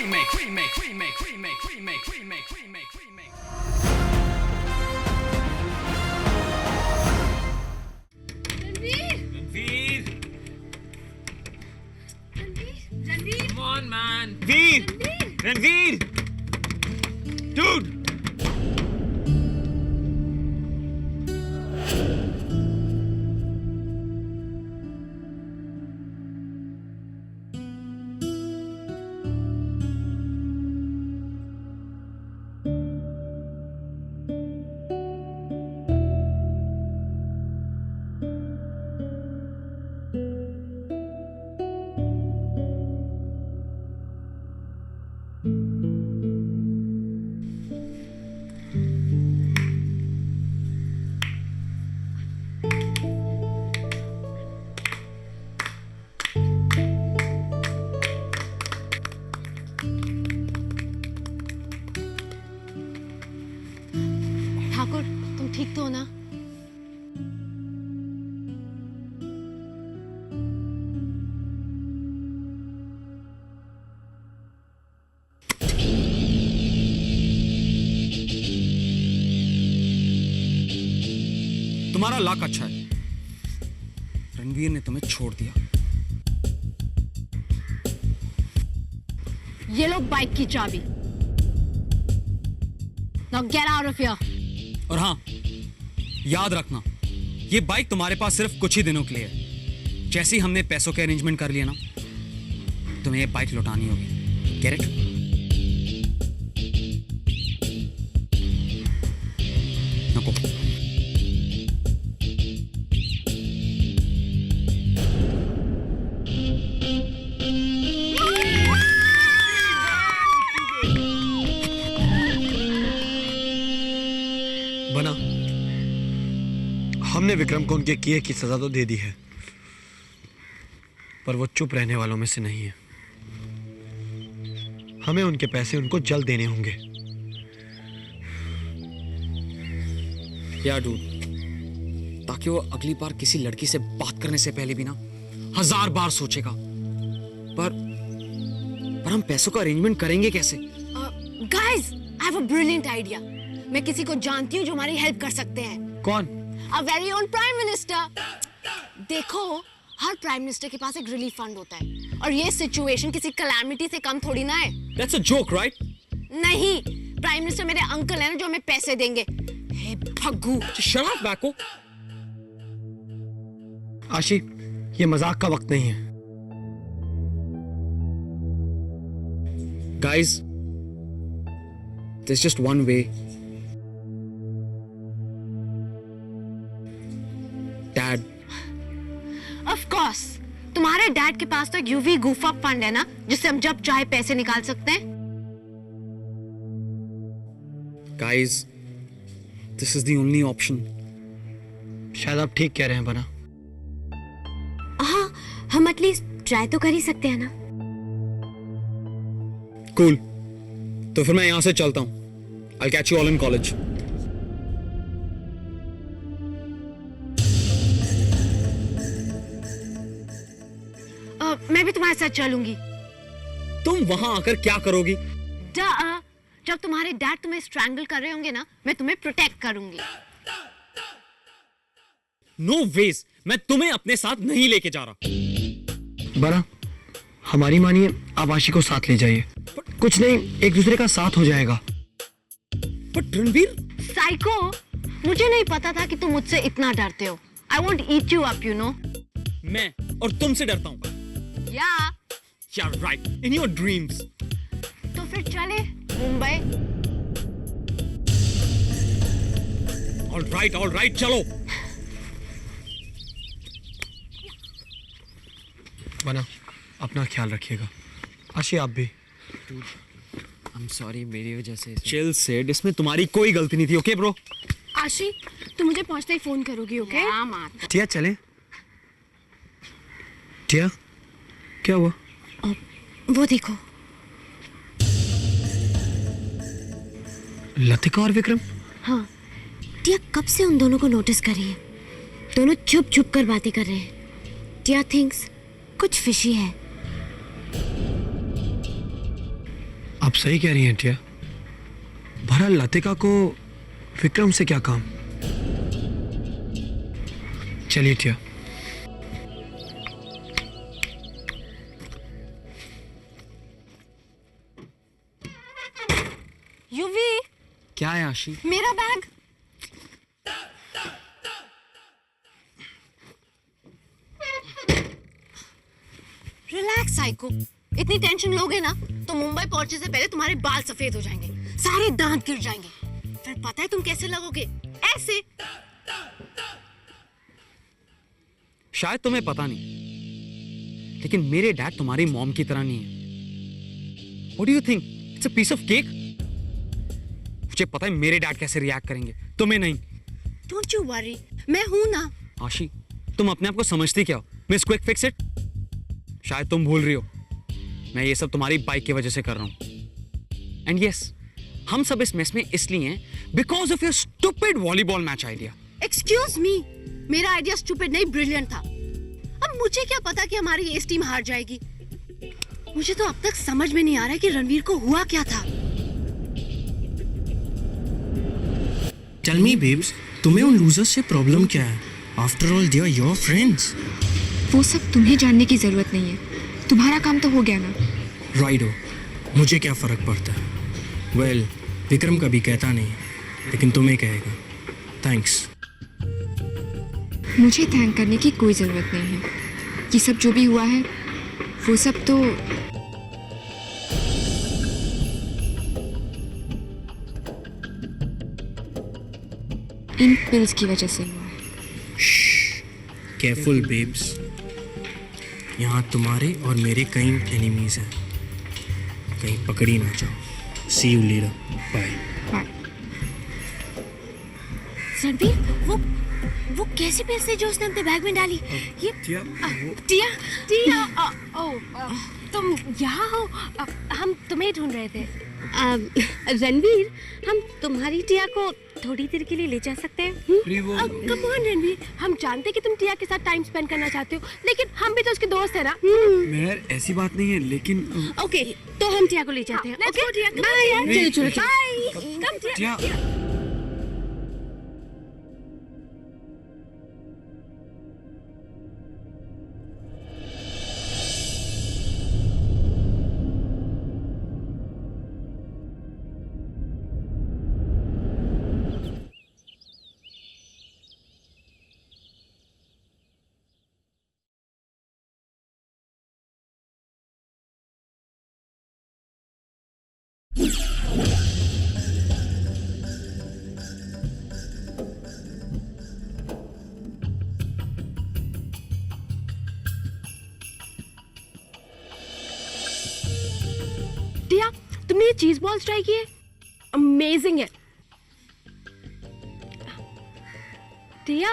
Come on, man. Ranveer! Dude! Thakur, तुम ठीक तो हो ना? तुम्हारा लक अच्छा है, रणवीर ने तुम्हें छोड़ दिया। ये लो बाइक की चाबी। Now get out of here. और हाँ, याद रखना, ये बाइक तुम्हारे पास सिर्फ कुछ ही दिनों के लिए है। जैसे ही हमने पैसों के अरेंजमेंट कर लिया ना, तुम्हें ये बाइक लौटानी होगी। Get it? नको। बना, हमने विक्रम को उनके किए की सजा तो दे दी है, पर वो चुप रहने वालों में से नहीं है। हमें उनके पैसे उनको जल्द देने होंगे। या डूड, ताकि वो अगली बार किसी लड़की से बात करने से पहले भी ना 1000 बार सोचेगा। पर हम पैसों का अरेंजमेंट करेंगे कैसे? Guys, I have a brilliant idea. मैं किसी को जानती हूँ जो हमारी हेल्प कर सकते हैं। कौन? A very own Prime Minister. देखो, हर प्राइम मिनिस्टर के पास एक रिलीफ फंड होता है, और ये सिचुएशन किसी कैलामिटी से कम थोड़ी ना है। That's a joke, right? नहीं, प्राइम मिनिस्टर मेरे अंकल हैं ना जो हमें पैसे देंगे। हे भग्गू। Shut up, Bako. आशी, ये मजाक का वक्त नहीं है। Guys, there's just one way. Dad. Of course, तुम्हारे डैड के पास तो एक यूवी गूफा फंड है ना, जिससे हम जब चाहे पैसे निकाल सकते हैं। Guys, this is the only option. शायद आप ठीक कह रहे हैं बना। हाँ, हम एटलीस्ट ट्राई तो कर ही सकते हैं ना। Cool. तो फिर मैं यहाँ से चलता हूँ। I'll catch you all in college. मैं भी तुम्हारे साथ चलूंगी। तुम वहां आकर क्या करोगी? जब तुम्हारे डैड तुम्हें स्ट्रैंगल कर रहे होंगे ना, मैं तुम्हें प्रोटेक्ट करूंगी। No ways. मैं तुम्हें अपने साथ नहीं लेके जा रहा। बना, हमारी मानिए, आप आशी को साथ ले जाइए। कुछ नहीं, एक दूसरे का साथ हो जाएगा। But रणवीर, साइको, मुझे नहीं पता था कि तुम मुझसे इतना डरते हो। I won't eat you up, you know. मैं और तुमसे डरता हूँ। Yeah. Yeah, right. In your dreams. तो फिर चले मुंबई। All right, चलो। बना, अपना ख्याल रखिएगा। आशी, आप भी। I'm sorry, मेरी वजह से। Chill Sid, इसमें तुम्हारी कोई गलती नहीं थी, ओके ब्रो? आशी, तुम मुझे पहुंचते ही फोन करोगी, ओके? टिया, चले? टिया, क्या हुआ? वो देखो। लतिका और विक्रम? हाँ, टिया कब से उन दोनों को नोटिस कर रही है। दोनों चुप चुप कर बातें कर रहे हैं। टिया थिंक्स कुछ फिशी है। आप सही कह रही हैं टिया। भरा लतिका को विक्रम से क्या काम। चलिए टिया। युवी, क्या है आशी? मेरा बैग। रिलैक्स साइको, इतनी टेंशन लोगे ना तो मुंबई पहुंचने से पहले तुम्हारे बाल सफेद हो जाएंगे, सारे दांत गिर जाएंगे, फिर पता है तुम कैसे लगोगे? ऐसे। शायद तुम्हें पता नहीं, लेकिन मेरे डैड तुम्हारी मॉम की तरह नहीं है। What do you think? It's a piece of cake? मुझे पता है मेरे डैड कैसे रिएक्ट करेंगे, तुम्हें नहीं। Don't you worry, मैं हूं ना। आशी, तुम अपने आप को समझती क्या हो? Miss quick fix it. शायद तुम भूल रही हो, मैं ये सब तुम्हारी बाइक की वजह से कर रहा हूं। एंड यस, हम सब इस मेस में इसलिए हैं because of your stupid volleyball match idea. Excuse me, मेरा आइडिया स्टूपिड नहीं ब्रिलियंट था। अब मुझे क्या पता कि हमारी एस टीम हार जाएगी। मुझे तो अब तक समझ में नहीं आ रहा है कि रणवीर को हुआ क्या था। टेल मी बेब्स, तुम्हें उन लूजर्स से प्रॉब्लम क्या है? After all they are your friends. वो सब तुम्हें जानने की जरूरत नहीं है, तुम्हारा काम तो हो गया ना। राइडो, मुझे क्या फर्क पड़ता है? वेल, विक्रम कभी कहता नहीं, लेकिन तुम्हें कहेगा। थैंक्स। मुझे थैंक करने की कोई ज़रूरत नहीं है। ये सब जो भी हुआ है वो सब तो इन पिल्स की वजह से हुआ है। केयरफुल बेब्स, यहाँ तुम्हारे और मेरे कई एनिमीज हैं, कहीं पकड़ी ना जाओ। See you later, bye. Bye. Ranveer, वो कैसी पेंसिल है जो उसने अपने बैग में डाली? ये टिया, तुम यहाँ हो? हम तुम्हें ढूंढ रहे थे। रणवीर, हम तुम्हारी टिया को थोड़ी देर के लिए ले जा सकते हैं? कम ऑन रणवीर, हम जानते हैं कि तुम टिया के साथ टाइम स्पेंड करना चाहते हो, लेकिन हम भी तो उसके दोस्त हैं ना। मेहर, ऐसी बात नहीं है, लेकिन ओके, तो हम टिया को ले जाते हैं। Okay, bye. चलो बाय। कम टिया। टिया, तुमने ये चीज बॉल्स ट्राई किए? अमेजिंग है। टिया,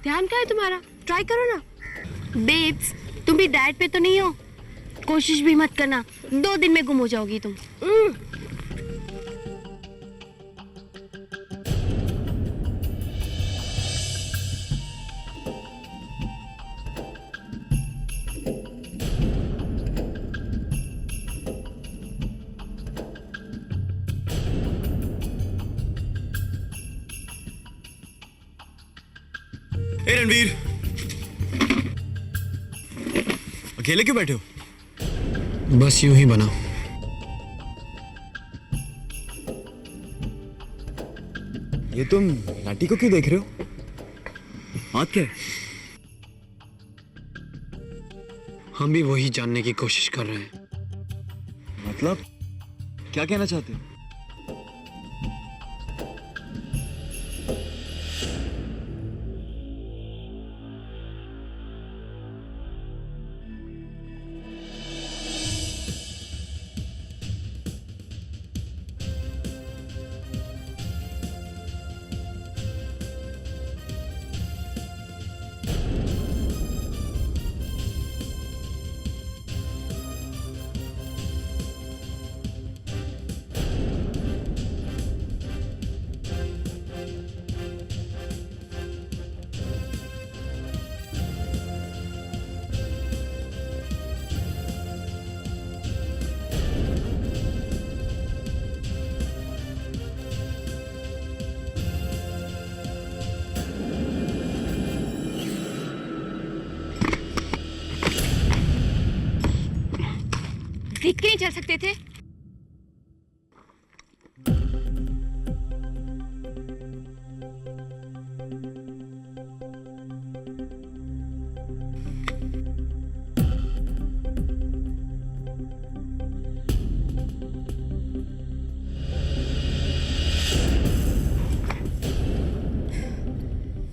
ध्यान क्या है तुम्हारा? ट्राई करो ना। बेब्स, तुम भी डाइट पे तो नहीं हो? कोशिश भी मत करना, 2 दिन में गुम हो जाओगी तुम। ए रणवीर, अकेले क्यों बैठे हो? बस यूं ही बना। ये तुम नाटी को क्यों देख रहे हो? हाथ क्या है? हम भी वही जानने की कोशिश कर रहे हैं। मतलब क्या कहना चाहते हो? कर सकते थे?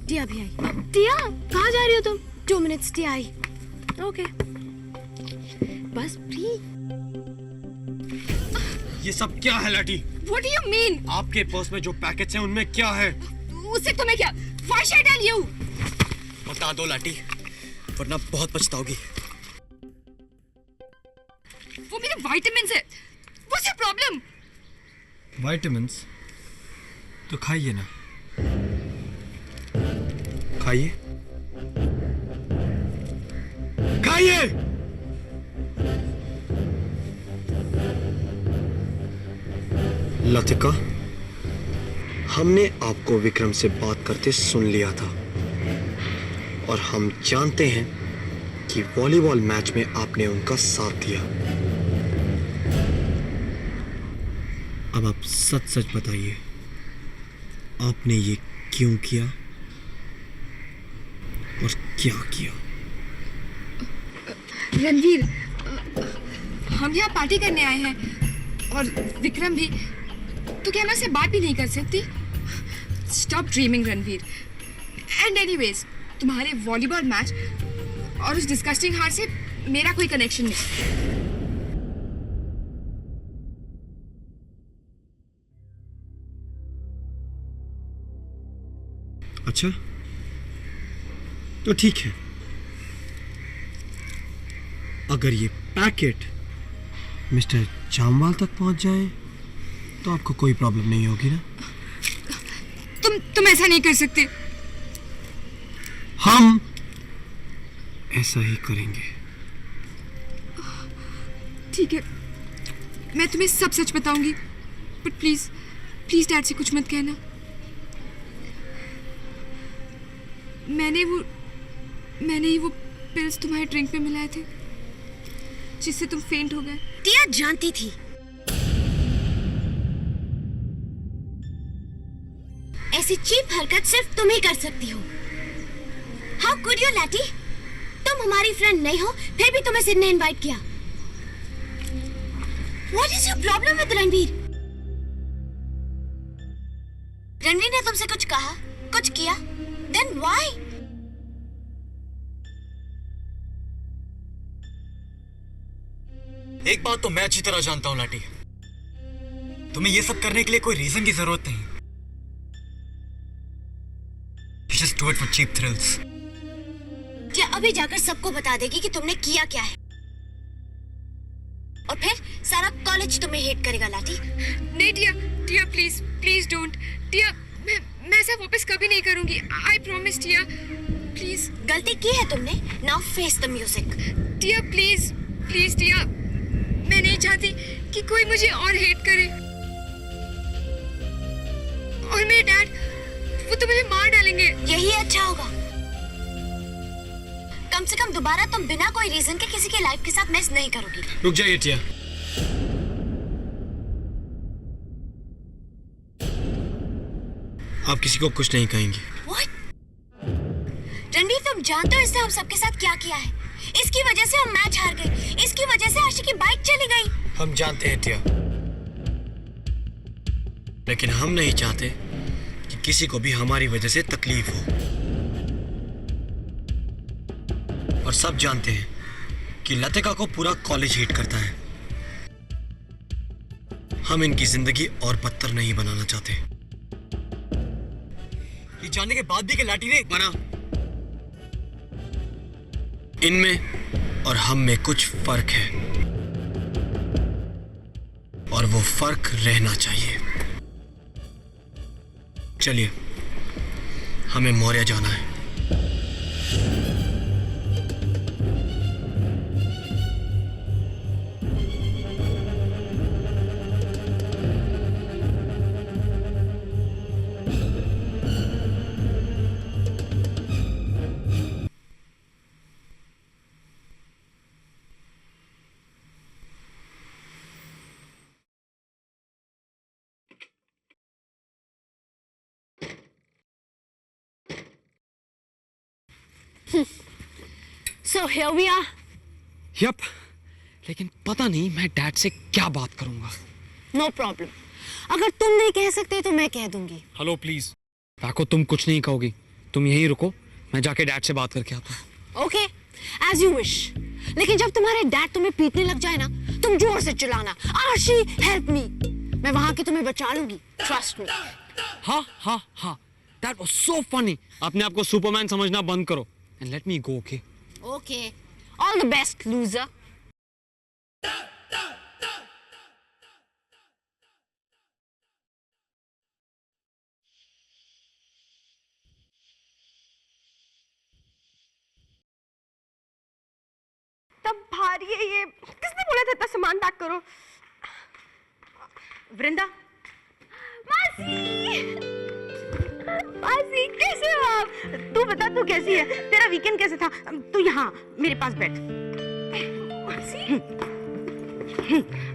टिया भी आई। टिया कहाँ जा रही हो तुम? 2 मिनट्स, टिया आई। ओके बस प्लीज। ये सब क्या है Lati? What do you mean? आपके पर्स में जो पैकेट्स हैं उनमें क्या है? उससे तुम्हें क्या? Why should I tell you? बता दो लाटी, वरना बहुत पछताओगी। वो मेरे vitamins है। What's your problem? विटामिन्स तो खाइए ना, खाइए खाइए। लतिका, हमने आपको विक्रम से बात करते सुन लिया था और हम जानते हैं कि वॉलीबॉल मैच में आपने उनका साथ दिया। अब आप सच सच बताइए, आपने ये क्यों किया और क्या किया? रणवीर, हम यहाँ पार्टी करने आए हैं और विक्रम भी, तो क्या मैं उससे बात भी नहीं कर सकती? Stop dreaming Ranveer. And anyways, तुम्हारे वॉलीबॉल मैच और उस डिस्कस्टिंग हार से मेरा कोई कनेक्शन नहीं। अच्छा तो ठीक है, अगर ये पैकेट मिस्टर जामवाल तक पहुंच जाए तो आपको कोई प्रॉब्लम नहीं होगी ना? तुम ऐसा नहीं कर सकते। हम ऐसा ही करेंगे। ठीक है, मैं तुम्हें सब सच बताऊंगी, बट प्लीज प्लीज डैड से कुछ मत कहना। मैंने ही वो पिल्स तुम्हारे ड्रिंक में मिलाए थे जिससे तुम फेंट हो गए। टिया जानती थी। ऐसी चीप हरकत सिर्फ तुम ही कर सकती हो। How could you Lati? तुम हमारी फ्रेंड नहीं हो, फिर भी तुम्हें सिड ने इनवाइट किया। What is your problem with Ranveer? Ranveer ने तुमसे कुछ कहा, कुछ किया? Then why? एक बात तो मैं अच्छी तरह जानता हूं लाटी, तुम्हें ये सब करने के लिए कोई रीजन की जरूरत नहीं। You just do it for cheap thrills. क्या अभी जाकर सबको बता देगी कि तुमने किया क्या है? और फिर सारा कॉलेज तुम्हें हेट करेगा लाटी। नहीं Tia please please don't. Tia, मैं ऐसा वापस कभी नहीं करूंगी। I promise Tia, please. गलती की है तुमने, now face the music. Tia please please Tia, मैं नहीं चाहती कि कोई मुझे और हेट करे। और मेरे डैड, वो तो मुझे मार डालेंगे। यही अच्छा होगा। कम से कम दोबारा तुम बिना कोई रीजन के किसी के लाइफ के साथ मैच नहीं करोगी। रुक जाइए टिया, आप किसी को कुछ नहीं कहेंगी। What? रणवीर, तुम जानते हो इसने हम सबके साथ क्या किया है? इसकी वजह से हम मैच हार गए, इसकी वजह से आशी की बाइक चली गई। हम जानते हैं टिया, लेकिन हम नहीं चाहते कि किसी को भी हमारी वजह से तकलीफ हो। और सब जानते हैं कि लतिका को पूरा कॉलेज हेट करता है। हम इनकी जिंदगी और बदतर नहीं बनाना चाहते। ये जानने के बाद भी कि लाटी ने बना, इनमें और हम में कुछ फर्क है और वो फर्क रहना चाहिए। चलिए, हमें मौर्य जाना है। So here we are. Yep, लेकिन पता नहीं मैं डैड से क्या बात करूंगा। No problem. अगर तुम नहीं कह सकते तो मैं कह दूंगी। Hello please. ताको तुम कुछ नहीं कहोगी, तुम यहीं रुको, मैं जाके डैड से बात करके आता हूँ। Okay, as you wish. लेकिन जब तुम्हारे डैड तुम्हें पीटने लग जाए ना, तुम जोर से चिल्लाना, आशी हेल्प मी। मैं वहां के तुम्हें बचा लूंगी, ट्रस्ट मी। हाँ हाँ हाँ, दैट वाज सो फनी। अपने आप को सुपरमैन समझना बंद करो and let me go, okay? Okay, all the best loser. तब भारी है ये, किसने बोला था इतना सामान पैक करो? वृंदा, मासी, मासी कैसे हो आप? तू बता, तू कैसी है? तेरा वीकेंड कैसे था? तू यहाँ मेरे पास बैठ। मासी,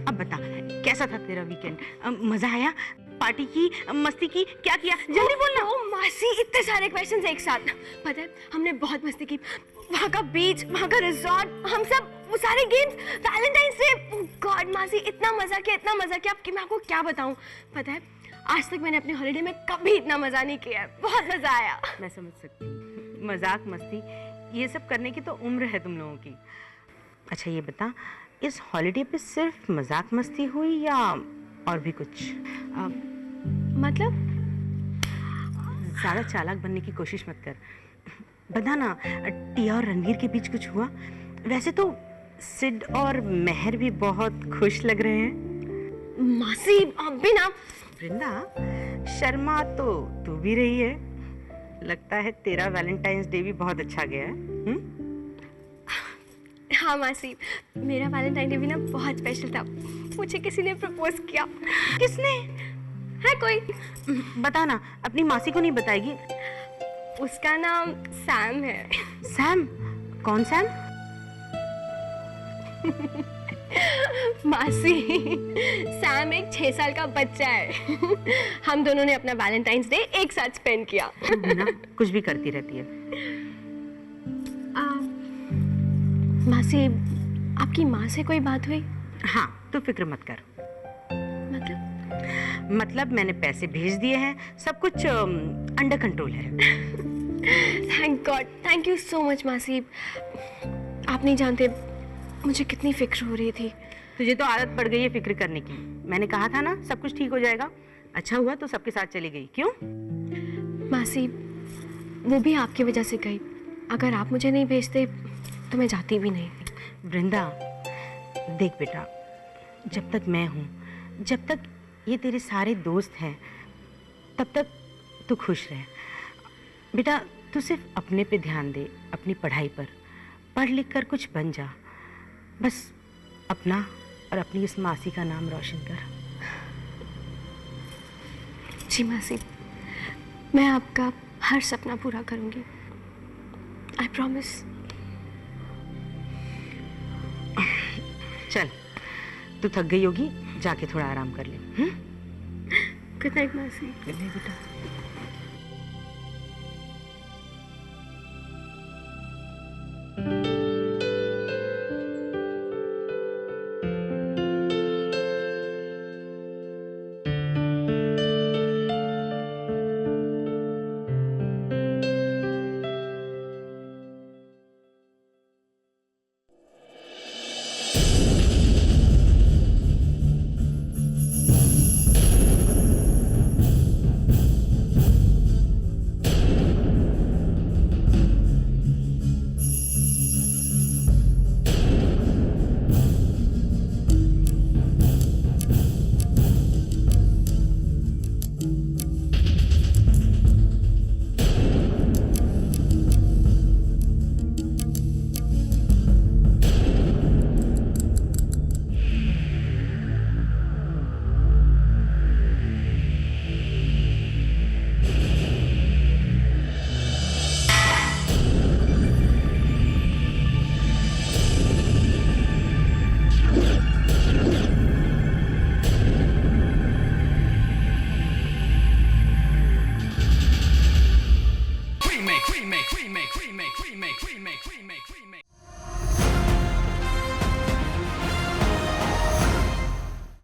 अब बता कैसा था तेरा वीकेंड? मजा आया? पार्टी की, मस्ती की, क्या किया? जल्दी बोलना। ओ मासी, इतने सारे क्वेश्चंस एक साथ। पता है हमने बहुत मस्ती की। वहाँ का बीच, वहाँ का रिजॉर्ट, हम सब, वो सारे गेम्स, वैलेंटाइंस डे। गॉड मासी, इतना मजा किया, इतना मजा किया कि मैं आपको क्या बताऊँ। पता है आज तक मैंने अपने हॉलिडे में कभी इतना मजा नहीं किया है। बहुत मजा आया। मैं समझ सकती हूँ, मजाक मस्ती ये सब करने की तो उम्र है तुम लोगों की। अच्छा ये बता, इस हॉलिडे पे सिर्फ मजाक मस्ती हुई या और भी कुछ? मतलब ज़्यादा चालाक बनने की कोशिश मत कर। बता ना, टिया और रणवीर के बीच कुछ हुआ? वैसे तो सिड और मेहर भी बहुत खुश लग रहे हैं। मासी आप भी ना। वृंदा, शर्मा तो तू भी रही है। लगता है तेरा वैलेंटाइंस डे भी बहुत अच्छा गया है। हाँ मासी, मेरा वैलेंटाइन डे भी ना बहुत स्पेशल था। मुझे किसी ने प्रपोज किया। किसने? है कोई। बता ना, अपनी मासी को नहीं बताएगी? उसका नाम सैम है। सैम? कौन सैम? मासी, सैम एक 6 साल का बच्चा है। हम दोनों ने अपना वैलेंटाइंस डे एक साथ स्पेंड किया। ना कुछ भी करती रहती है। मासी, आपकी माँ से कोई बात हुई? हाँ, तू फिक्र मत कर। मतलब मैंने पैसे भेज दिए हैं, सब कुछ अंडर कंट्रोल है। Thank God, thank you so much मासी। आप नहीं जानते मुझे कितनी फिक्र हो रही थी। तुझे तो आदत पड़ गई है फिक्र करने की। मैंने कहा था ना सब कुछ ठीक हो जाएगा। अच्छा हुआ तो सबके साथ चली गई। क्यों? मासी, वो भी आपकी वजह से गई। अगर आप मुझे नहीं भेजते तो मैं जाती भी नहीं। वृंदा, देख बेटा, जब तक मैं हूँ, जब तक ये तेरे सारे दोस्त हैं, तब तक तू खुश रह। बेटा, तू सिर्फ अपने पे ध्यान दे, अपनी पढ़ाई पर। पढ़ लिख कर कुछ बन जा। बस अपना और अपनी इस मासी का नाम रोशन कर। जी मासी, मैं आपका हर सपना पूरा करूंगी। I promise. चल, तू थक गई होगी, जाके थोड़ा आराम कर ले। गुड नाइट मासी। गुड नाइट बेटा। remake, remake, remake, remake, remake, remake, remake.